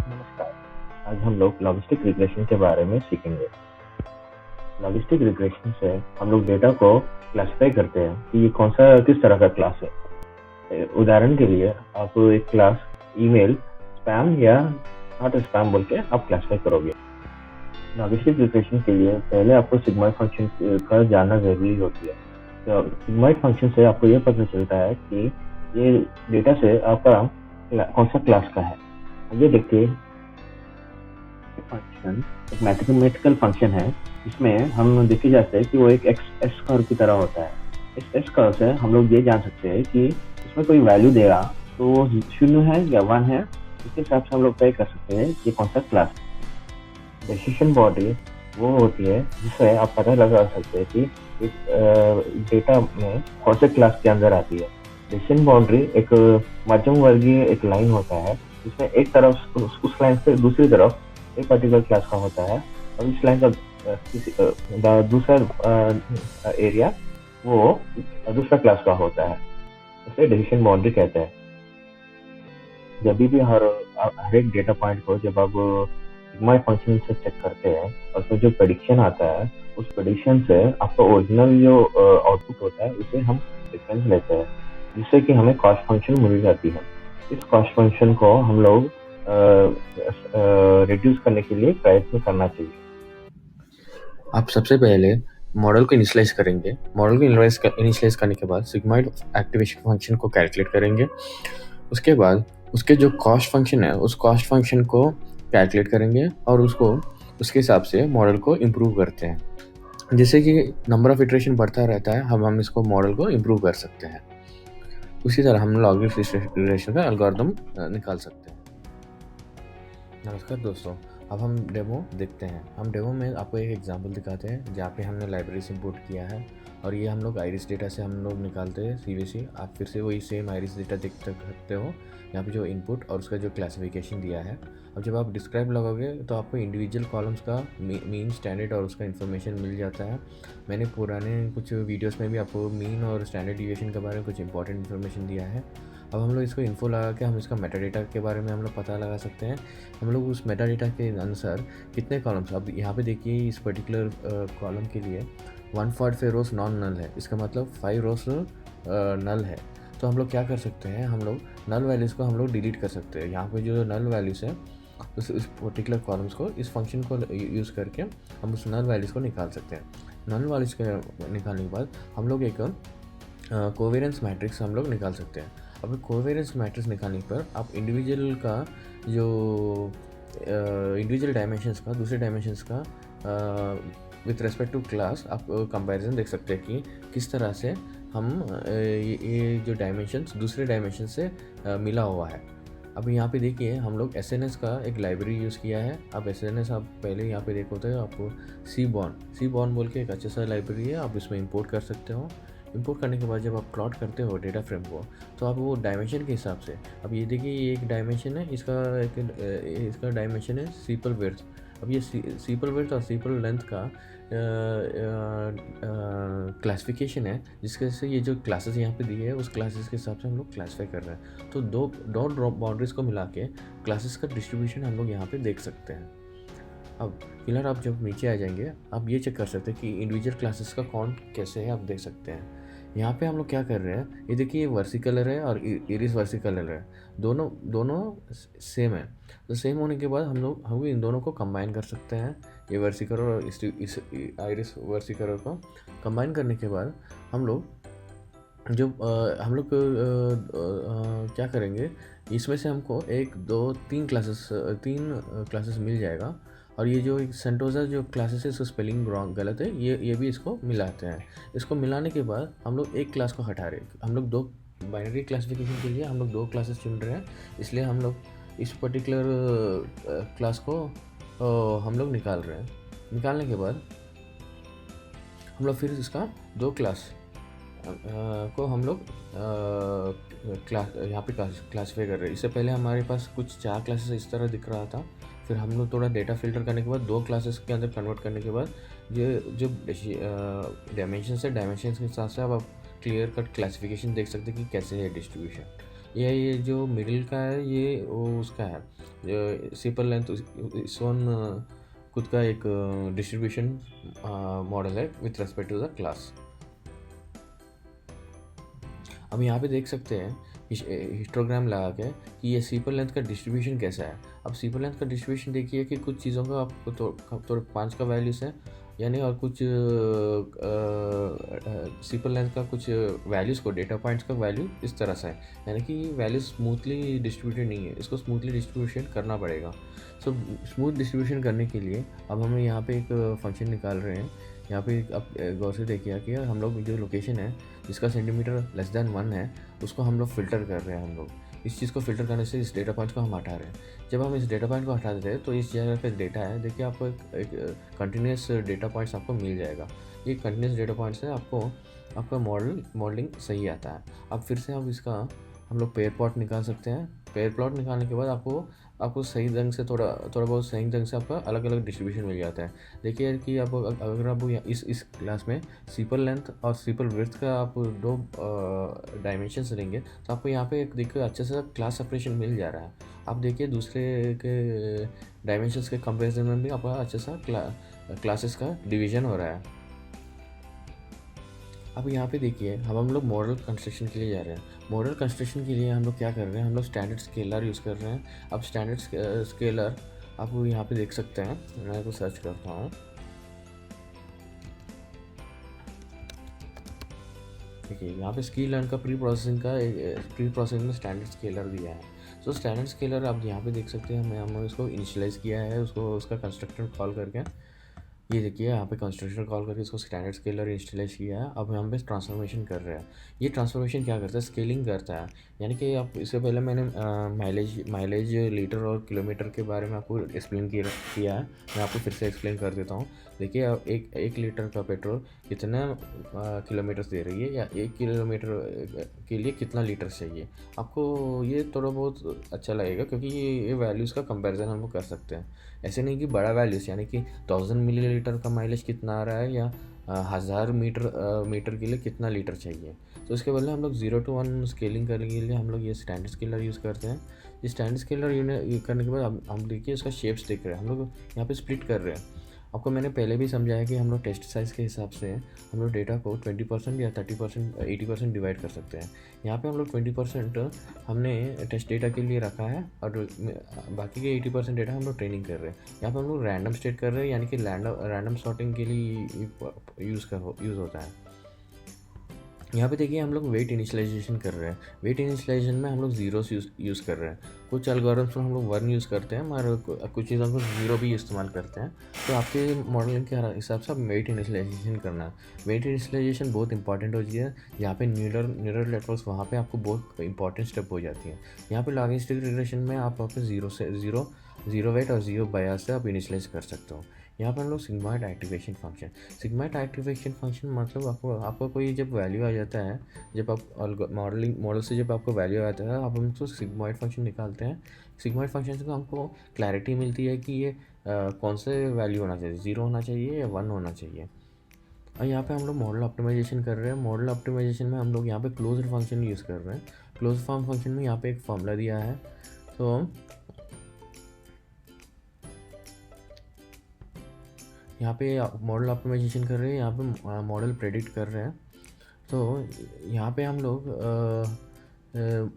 नमस्कार। आज हम लोग लॉजिस्टिक रिग्रेशन के बारे में सीखेंगे। लॉजिस्टिक रिग्रेशन से हम लोग डेटा को क्लासिफाई करते हैं कि ये किस तरह का क्लास है। उदाहरण के लिए आप एक क्लास ईमेल स्पैम या नॉट स्पैम बोल के आप क्लासिफाई करोगे। लॉजिस्टिक रिग्रेशन के लिए पहले आपको सिग्मॉइड फंक्शन का जानना जरूरी होती है। तो सिग्मॉइड फंक्शन से आपको ये पता चलता है कि ये डेटा से आपका कौन सा क्लास का है। आगे देखिए, फंक्शन एक मैथमेटिकल फंक्शन है जिसमें हम देखे जाते हैं कि वो एक एस कर्व की तरह होता है। इस एस कर्व से हम लोग ये जान सकते हैं कि इसमें कोई वैल्यू देगा तो वो 0 है या 1 है। इसके हिसाब से हम लोग तय कर सकते हैं ये कौन सा क्लास है। डिसीजन बॉडी वो होती है जिससे आप पता लगा सकते हैं कि एक डेटा में कौन से क्लास के अंदर आती है। डिसीजन बाउंड्री एक मध्यम वर्गीय एक लाइन होता है जिसमें एक तरफ उस लाइन से दूसरी तरफ एक पर्टिकुलर क्लास का होता है और इस लाइन का दूसरा एरिया वो दूसरा क्लास का होता है। इसे डिसीजन बाउंड्री कहते हैं। जब भी हर एक डेटा पॉइंट को जब आप सिग्मा फंक्शन से चेक करते हैं और उसमें जो प्रेडिक्शन आता है उस प्रेडिक्शन से आपका ओरिजिनल जो आउटपुट होता है उसे हम डिफरेंस लेते हैं जिससे कि हमें कॉस्ट फंक्शन मिल जाती है। इस कॉस्ट फंक्शन को हम लोग रिड्यूस करने के लिए प्रयत्न करना चाहिए। आप सबसे पहले मॉडल को इनिशियलाइज करेंगे। मॉडल को इनिशियलाइज करने के बाद सिग्मॉइड एक्टिवेशन फंक्शन को कैलकुलेट करेंगे। उसके बाद उसके जो कॉस्ट फंक्शन है उस कॉस्ट फंक्शन को कैलकुलेट करेंगे और उसके हिसाब से मॉडल को इम्प्रूव करते हैं। जैसे कि नंबर ऑफ इटरेशन बढ़ता रहता है हम इसको मॉडल को इम्प्रूव कर सकते हैं। उसी तरह हम लॉगरिथमिक रिग्रेशन का एल्गोरिथम निकाल सकते हैं। नमस्कार दोस्तों, अब हम डेमो देखते हैं। हम डेमो में आपको एक एग्जांपल दिखाते हैं जहाँ पे हमने लाइब्रेरी से इंपोर्ट किया है और ये हम लोग आइरिस डेटा से हम लोग निकालते हैं सीवीसी। आप फिर से वही सेम आइरिस डेटा देख सकते हो यहाँ पे जो इनपुट और उसका जो क्लासिफिकेशन दिया है। अब जब आप डिस्क्राइब लगाओगे तो आपको इंडिविजुअल कॉलम्स का मीन स्टैंडर्ड और उसका इन्फॉर्मेशन मिल जाता है। मैंने पुराने कुछ वीडियोस में भी आपको मीन और स्टैंडर्ड डिविएशन के बारे में कुछ इंपॉर्टेंट इन्फॉर्मेशन दिया है। अब हम लोग इसको इन्फो लगा के हम इसका मेटा डेटा के बारे में हम लोग पता लगा सकते हैं। हम लोग उस मेटा डेटा के अनुसार कितने कॉलम्स, अब यहाँ पे देखिए इस पर्टिकुलर कॉलम के लिए 145 रोज नॉन नल है, इसका मतलब 5 रोज नल है। तो हम लोग क्या कर सकते हैं, हम लोग नल वैल्यूज़ को हम लोग डिलीट कर सकते हैं। यहाँ पे जो नल वैल्यूज़ है उस पर्टिकुलर कॉलम्स को इस फंक्शन को यूज़ करके हम उस नल वैल्यूज़ को निकाल सकते हैं। नल वैल्यूज़ को निकालने के बाद हम लोग एक कोवेरेंस मैट्रिक्स हम लोग निकाल सकते हैं। अब कोवेरेंस मैट्रिक्स निकालने पर आप इंडिविजुअल का जो इंडिविजुअल डायमेंशंस का दूसरे डायमेंशंस का विथ रेस्पेक्ट टू क्लास आप कंपैरिजन देख सकते हैं कि किस तरह से हम ये जो डायमेंशंस दूसरे डायमेंशन से मिला हुआ है। अब यहाँ पे देखिए हम लोग SNS का एक लाइब्रेरी यूज़ किया है। अब SNS आप पहले यहाँ पे देखो तो आपको सीबॉर्न बोल के एक अच्छा सा लाइब्रेरी है, आप इसमें इंपोर्ट कर सकते हो। इंपोर्ट करने के बाद जब आप प्लॉट करते हो डेटा फ्रेम को तो आप वो डायमेंशन के हिसाब से, अब ये देखिए ये एक डायमेंशन है, इसका डायमेंशन है सीपल विड्थ। अब ये सीपल विड्थ और सीपल लेंथ का क्लासिफिकेशन है जिसके से ये जो क्लासेस यहाँ पे दिए है उस क्लासेस के हिसाब से हम लोग क्लासीफाई कर रहे हैं। तो दो ड्रॉप बाउंड्रीज को मिला के क्लासेस का डिस्ट्रीब्यूशन हम लोग यहाँ पे देख सकते हैं। अब फिलहाल आप जब नीचे आ जाएंगे आप ये चेक कर सकते हैं कि इंडिविजुअल क्लासेस का काउंट कैसे है, आप देख सकते हैं। यहाँ पे हम लोग क्या कर रहे हैं, ये देखिए ये वर्सी कलर है और इरिस वर्सी कलर है, दोनों सेम है। तो सेम होने के बाद हम इन दोनों को कंबाइन कर सकते हैं। ये वर्सी कलर और इस आइरिस वर्सी कलर को कंबाइन करने के बाद हम लोग क्या करेंगे, इसमें से हमको 1 2 3 क्लासेस मिल जाएगा। और ये जो सेंटोजा जो क्लासेस है इसका स्पेलिंग रॉन्ग गलत है, ये भी इसको मिलाते हैं। इसको मिलाने के बाद हम लोग एक क्लास को हटा रहे हैं। हम लोग दो बाइनरी क्लासिफिकेशन के लिए हम लोग 2 क्लासेस चुन रहे हैं, इसलिए हम लोग इस पर्टिकुलर क्लास को हम लोग निकाल रहे हैं। निकालने के बाद हम लोग फिर इसका 2 क्लास को हम लोग यहाँ पे क्लासीफाई कर रहे हैं। इससे पहले हमारे पास कुछ 4 क्लासेस इस तरह दिख रहा था, फिर हम लोग थोड़ा डेटा फिल्टर करने के बाद 2 क्लासेस के अंदर कन्वर्ट करने के बाद ये जो डायमेंशन है, डायमेंशन के साथ से अब आप क्लियर कट क्लासिफिकेशन देख सकते हैं कि कैसे है डिस्ट्रीब्यूशन। ये जो मिडिल का है ये वो उसका है, जो सिंपल लेंथ इस वन खुद का एक डिस्ट्रीब्यूशन मॉडल है with respect to the class. अब यहाँ पे देख सकते हैं हिस्टोग्राम लगा के कि ये सीपर लेंथ का डिस्ट्रीब्यूशन कैसा है। अब सीपर लेंथ का डिस्ट्रीब्यूशन देखिए कि कुछ चीज़ों का आपको तो 5 का वैल्यूज़ है यानी, और कुछ सीपर लेंथ का कुछ वैल्यूज़ को डेटा पॉइंट्स का वैल्यू इस तरह से है, यानी कि वैल्यू स्मूथली डिस्ट्रीब्यूटेड नहीं है, इसको स्मूथली डिस्ट्रीब्यूशन करना पड़ेगा। सो स्मूथ डिस्ट्रीब्यूशन करने के लिए अब हमें यहाँ पे एक फंक्शन निकाल रहे हैं। यहाँ पे आप गौर से देखिए कि हम लोग जो लोकेशन है जिसका सेंटीमीटर लेस देन 1 है उसको हम लोग फ़िल्टर कर रहे हैं। हम लोग इस चीज़ को फ़िल्टर करने से इस डेटा पॉइंट को हम हटा रहे हैं। जब हम इस डेटा पॉइंट को हटा देते हैं तो इस जगह का डेटा है, देखिए आपको एक कंटिन्यूस डेटा पॉइंट्स आपको मिल जाएगा। ये कंटिन्यूस डेटा पॉइंट्स से आपका मॉडलिंग सही आता है। अब फिर से हम इसका हम लोग पेयर प्लॉट निकाल सकते हैं। पेयर प्लॉट निकालने के बाद आपको सही ढंग से थोड़ा बहुत सही ढंग से आपका अलग अलग डिस्ट्रीब्यूशन मिल जाता है। देखिए कि आप अगर आप इस क्लास में सीपर लेंथ और सीपर विड्थ का आप 2 डायमेंशंस लेंगे तो आपको यहाँ पे एक देखिए अच्छे से क्लास सेपरेशन मिल जा रहा है। आप देखिए दूसरे के डायमेंशंस के कंपेरिजन में भी आपका अच्छे सा क्लासेस का डिवीजन हो रहा है। अब यहाँ पे देखिए हम लोग मॉडल कंस्ट्रक्शन के लिए जा रहे हैं। मॉडल कंस्ट्रक्शन के लिए हम लोग क्या कर रहे हैं, हम लोग स्टैंडर्ड स्केलर यूज़ कर रहे हैं। अब स्टैंडर्ड स्केलर आप यहाँ पे देख सकते हैं, मैं इसको सर्च करता हूँ। देखिए यहाँ पे स्की लर्न का प्री प्रोसेसिंग में स्टैंडर्ड स्केलर दिया है। सो स्टैंडर्ड स्केलर आप यहाँ पे देख सकते हैं, हमने इसको इनिशियलाइज़ किया है, उसका कंस्ट्रक्टर कॉल करके। ये देखिए यहाँ पे कंस्ट्रक्टर कॉल करके इसको स्टैंडर्ड स्केलर इंस्टॉलेज किया है। अब हम पे ट्रांसफॉर्मेशन कर रहे हैं। ये ट्रांसफॉर्मेशन क्या करता है, स्केलिंग करता है। यानी कि आप इससे पहले मैंने माइलेज लीटर और किलोमीटर के बारे में आपको एक्सप्लेन किया है। मैं आपको फिर से एक्सप्लेन कर देता हूँ। देखिए अब एक लीटर का पेट्रोल कितना किलोमीटर दे रही है, या 1 किलोमीटर के लिए कितना लीटर चाहिए। आपको ये थोड़ा बहुत अच्छा लगेगा क्योंकि ये वैल्यूज़ का कंपैरिजन हम लोग कर सकते हैं। ऐसे नहीं कि बड़ा वैल्यूज़ यानी कि 1000 मिलीलीटर का माइलेज कितना आ रहा है, या 1000 मीटर के लिए कितना लीटर चाहिए। तो इसके बदले हम लोग 0 to 1 स्केलिंग करने के लिए हम लोग ये स्टैंडर्ड स्केलर यूज़ करते हैं। ये स्टैंडर्ड स्केलर करने के बाद हम देखिए इसका शेप्स देख रहे हैं। हम लोग यहाँ पे स्प्लिट कर रहे हैं। आपको मैंने पहले भी समझाया कि हम लोग टेस्ट साइज़ के हिसाब से हम लोग डेटा को 20% या 30% 80% डिवाइड कर सकते हैं। यहाँ पे हम लोग 20% हमने टेस्ट डेटा के लिए रखा है और बाकी के 80% डेटा हम लोग ट्रेनिंग कर रहे हैं। यहाँ पे हम लोग रैंडम स्टेट कर रहे हैं, यानी कि रैंडम सॉर्टिंग के लिए यूज़ होता है। यहाँ पे देखिए हम लोग वेट इनिशियलाइजेशन कर रहे हैं। वेट इनिशियलाइजेशन में हम लोग जीरोस यूज़ कर रहे हैं। कुछ एल्गोरिथम्स में हम लोग 1 यूज़ करते हैं, मगर कुछ चीज़ों को 0 भी इस्तेमाल करते हैं। तो आपके मॉडलिंग के हिसाब से आप वेट इनिशियलाइजेशन करना है। वेट इनिशियलाइजेशन बहुत इंपॉर्टेंट होती है। यहाँ पे न्यूरल नेटवर्क्स वहाँ पे आपको बहुत इंपॉर्टेंट स्टेप हो जाती है। यहाँ पे लॉगिस्टिक रिग्रेशन में आप अपने जीरो वेट और 0 बायस से आप इनिशियलाइज कर सकते हो। यहाँ पर हम लोग सिग्मॉइड एक्टिवेशन फंक्शन मतलब आपको कोई जब वैल्यू आ जाता है, जब आप मॉडल से जब आपको वैल्यू आता है, आप हम उसको सिग्मॉइड फंक्शन निकालते हैं। सिग्मॉइड फंक्शन से हमको क्लैरिटी मिलती है कि ये कौन से वैल्यू होना चाहिए, 0 होना चाहिए या 1 होना चाहिए। और यहाँ पे हम लोग मॉडल ऑप्टिमाइजेशन कर रहे हैं। मॉडल ऑप्टिमाइजेशन में हम लोग यहाँ पे क्लोज्ड फंक्शन यूज़ कर रहे हैं। क्लोज फॉर्म फंक्शन में यहाँ पे एक फॉर्मूला दिया है। तो यहाँ पे मॉडल ऑप्टिमाइजेशन कर रहे हैं, यहाँ पे मॉडल प्रेडिक्ट कर रहे हैं। तो यहाँ पे हम लोग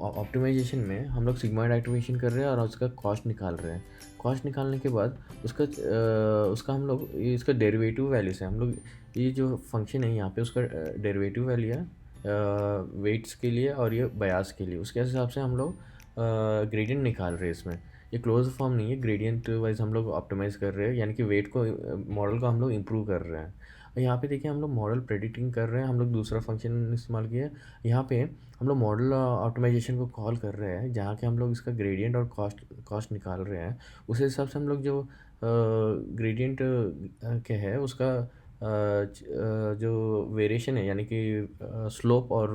ऑप्टिमाइजेशन में हम लोग सिग्मॉइड एक्टिवेशन कर रहे हैं और उसका कॉस्ट निकाल रहे हैं। कॉस्ट निकालने के बाद उसका हम लोग इसका डेरिवेटिव वैल्यू से हम लोग ये जो फंक्शन है यहाँ पे उसका डेरिवेटिव वैल्यू है वेट्स के लिए और ये बयास के लिए, उसके हिसाब से हम लोग ग्रेडियंट निकाल रहे हैं इसमें। ये क्लोज फॉर्म नहीं है, ग्रेडियंट वाइज हम लोग ऑप्टिमाइज कर रहे हैं, यानी कि वेट को मॉडल को हम लोग इम्प्रूव कर रहे हैं। और यहाँ पे देखिए हम लोग मॉडल प्रेडिक्टिंग कर रहे हैं। हम लोग दूसरा फंक्शन इस्तेमाल किया। यहाँ पे हम लोग मॉडल ऑप्टिमाइजेशन को कॉल कर रहे हैं, जहाँ के हम लोग इसका ग्रेडियंट और कॉस्ट निकाल रहे हैं। उस हिसाब से हम लोग जो ग्रेडियंट के है उसका जो वेरिएशन है, यानी कि स्लोप और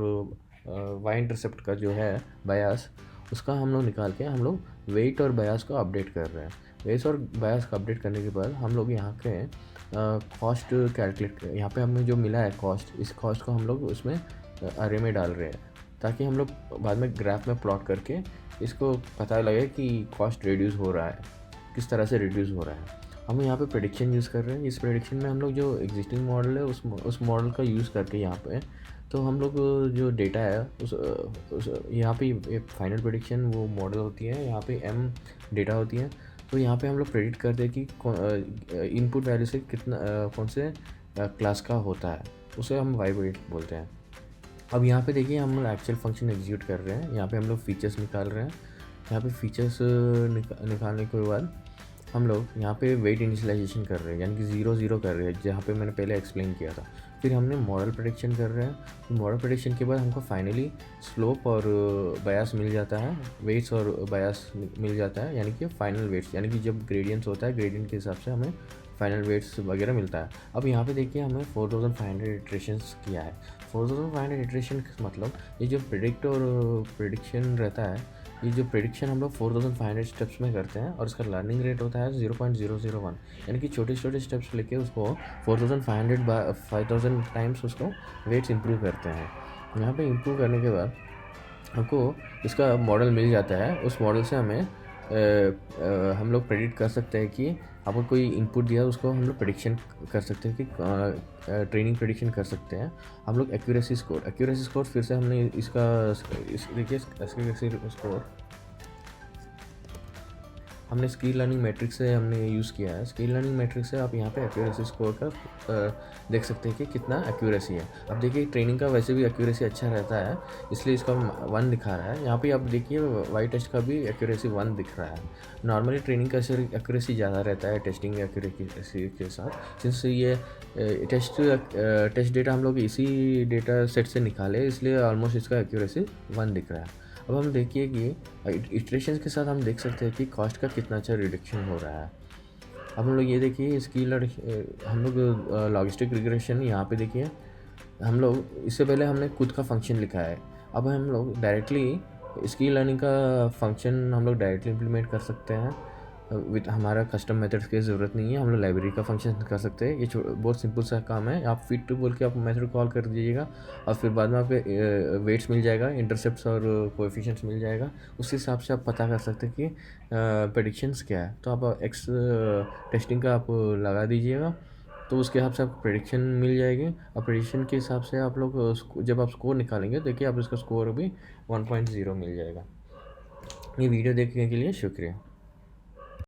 वाई इंटरसेप्ट का जो है बायस, उसका हम लोग निकाल के हम लोग वेट और बायस को अपडेट कर रहे हैं। वेट और बायस को अपडेट करने के बाद हम लोग यहाँ के कॉस्ट कैलकुलेट, यहाँ पे हमें जो मिला है कॉस्ट, इस कॉस्ट को हम लोग उसमें अरे में डाल रहे हैं। ताकि हम लोग बाद में ग्राफ में प्लॉट करके इसको पता लगे कि कॉस्ट रिड्यूस हो रहा है, किस तरह से रिड्यूस हो रहा है। हम यहाँ पे प्रेडिक्शन यूज़ कर रहे हैं। इस प्रेडिक्शन में हम लोग जो एग्जिस्टिंग मॉडल है उस मॉडल का यूज़ करके यहाँ पे तो हम लोग जो डेटा है उस यहाँ पे फाइनल प्रेडिक्शन वो मॉडल होती है, यहाँ पे m डेटा होती है। तो यहाँ पे हम लोग प्रेडिक्ट करते हैं कि इनपुट वैल्यू से कितना कौन से क्लास का होता है, उसे हम वाई वेट बोलते हैं। अब यहाँ पे देखिए हम लोग एक्चुअल फंक्शन एग्जीक्यूट कर रहे हैं। यहाँ पे हम लोग फीचर्स निकाल रहे हैं। यहाँ पे फीचर्स निकालने के बाद हम लोग यहाँ पे वेट इनिशियलाइजेशन कर रहे हैं, यानी कि 0 0 कर रहे हैं, जहाँ पे मैंने पहले एक्सप्लेन किया था। फिर हमने मॉडल प्रेडिक्शन कर रहे हैं। मॉडल प्रेडिक्शन के बाद हमको फाइनली स्लोप और बायस मिल जाता है, वेट्स और बायस मिल जाता है, यानी कि फाइनल वेट्स, यानी कि जब ग्रेडियंट्स होता है ग्रेडियंट के हिसाब से हमें फाइनल वेट्स वगैरह मिलता है। अब यहाँ पे देखिए हमें 4500 इटरेशंस किया है। 4500 इटरेशन मतलब ये जो प्रेडिक्ट और प्रेडिक्शन रहता है, ये जो प्रेडिक्शन हम लोग 4500 स्टेप्स में करते हैं और इसका लर्निंग रेट होता है 0.001, यानी कि छोटे छोटे स्टेप्स लेके उसको 5000 टाइम्स उसको वेट्स इंप्रूव करते हैं। यहाँ पे इंप्रूव करने के बाद हमको इसका मॉडल मिल जाता है। उस मॉडल से हमें हम लोग प्रेडिक्ट कर सकते हैं कि आपको कोई इनपुट दिया उसको हम लोग प्रेडिक्शन कर सकते हैं कि ट्रेनिंग प्रेडिक्शन कर सकते हैं। हम लोग एक्यूरेसी स्कोर फिर से हमने इसका देखिए स्कोर हमने स्किल लर्निंग मैट्रिक्स से हमने यूज़ किया है। स्किल लर्निंग मैट्रिक्स से आप यहाँ पे एक्यूरेसी स्कोर का देख सकते हैं कि कितना एक्यूरेसी है। अब देखिए ट्रेनिंग का वैसे भी एक्यूरेसी अच्छा रहता है, इसलिए इसका 1 दिखा रहा है। यहाँ पे आप देखिए वाई टेस्ट का भी एक्यूरेसी 1 दिख रहा है। नॉर्मली ट्रेनिंग का एक्यूरेसी ज़्यादा रहता है टेस्टिंग एक्यूरेसी के साथ। जिससे ये टेस्ट डेटा हम लोग इसी डेटा सेट से निकाले, इसलिए ऑलमोस्ट इसका एक्यूरेसी 1 दिख रहा है। अब हम देखिए कि इटरेशन के साथ हम देख सकते हैं कि कॉस्ट का कितना अच्छा रिडक्शन हो रहा है। अब हम लोग ये देखिए हम लोग लॉजिस्टिक रिग्रेशन यहाँ पे देखिए हम लोग इससे पहले हमने खुद का फंक्शन लिखा है। अब हम लोग डायरेक्टली स्किल लर्निंग का फंक्शन हम लोग डायरेक्टली इम्प्लीमेंट कर सकते हैं विद हमारा कस्टम मेथड्स की ज़रूरत नहीं है। हम लोग लाइब्रेरी का फंक्शन कर सकते हैं। ये बहुत सिंपल सा काम है। आप फिट टू बोल के आप मेथड कॉल कर दीजिएगा और फिर बाद में आपके वेट्स मिल जाएगा, इंटरसेप्ट्स और कोएफिशिएंट्स मिल जाएगा। उस हिसाब से आप पता कर सकते हैं कि प्रेडिक्शंस क्या है। तो आप एक्स टेस्टिंग का आप लगा दीजिएगा, तो उसके हिसाब से आपको प्रेडिक्शन मिल जाएगी। और प्रेडिक्शन के हिसाब से आप लोग जब आप स्कोर निकालेंगे देखिए आप इसका स्कोर भी 1.0 मिल जाएगा। ये वीडियो देखने के लिए शुक्रिया।